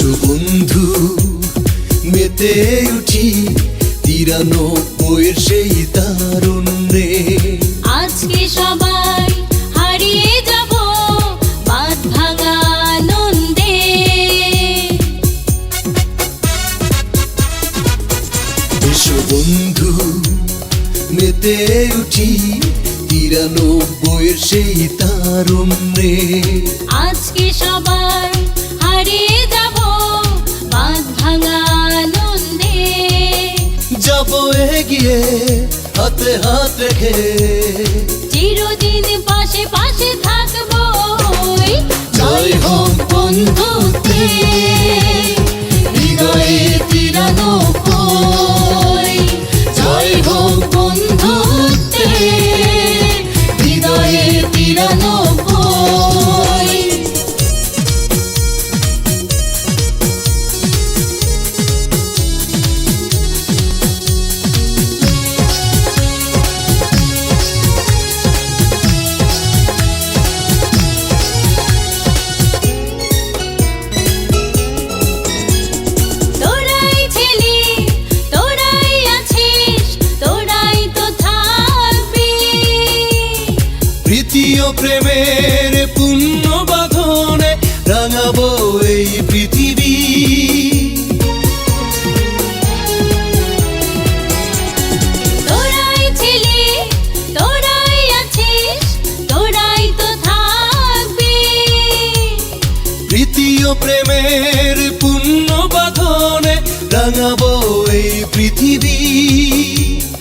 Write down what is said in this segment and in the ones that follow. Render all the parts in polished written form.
এসো বন্ধু মেতে উঠি 93 সেই তারুণ্যে। আজকে সবাই হারিয়ে যাব বাঁধ ভাঙা আনন্দে। এসো বন্ধু মেতে উঠি 93 সেই তারুণ্যে। আজকে সবাই হারিয়ে যাব বাঁধ ভাঙা আনন্দে। যাব এগিয়ে হাতে হাত রেখে, চিরদিন পাশে পাশে থাকবো। জয় হোক বন্ধুত্বে হৃদয়ে 93। জয় হোক বন্ধুত্বে হৃদয়ে 93। তোরাই ছিলি, তোরাই আছিস, তোরাই তো থাকবি। প্রীতি ও প্রেমের পুণ্য বাঁধনে রাঙাবো এই পৃথিবী। তোরাই ছিলি, তোরাই আছিস, তোরাই তো থাকবি। প্রীতি ও প্রেমের পুণ্য বাঁধনে রাঙাবো এই পৃথিবী।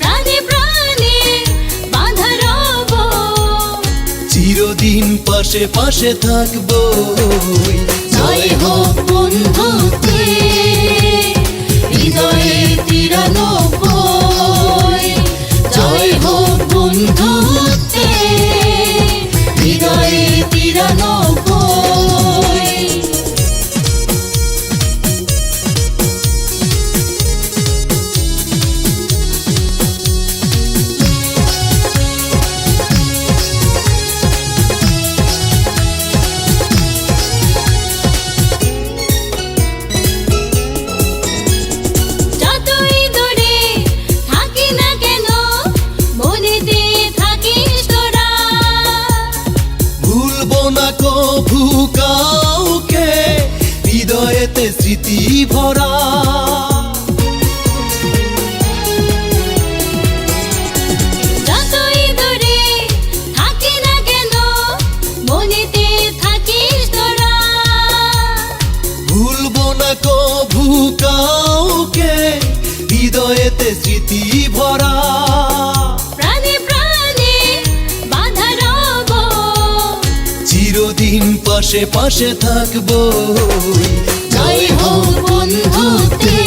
প্রাণে প্রাণে বাঁধা রব, চিরদিন পাশে পাশে থাকবো। জয় হোক বন্ধুত্বে হৃদয়ে 93। জয় হোক বন্ধুত্বে হৃদয়ে 93। যতই দূরে থাকি না কেন মনেতে থাকিস তোরা। ভুলবো না কভু কাউকে হৃদয়েতে স্মৃতি ভরা। যতই দূরে থাকি না কেন মনেতে থাকিস তোরা। ভুলবো না কভু কাউকে হৃদয়েতে স্মৃতি ভরা। প্রাণে প্রাণে বাঁধা রব, চিরদিন পাশে পাশে থাকবো। জয় হোক বন্ধুত্বে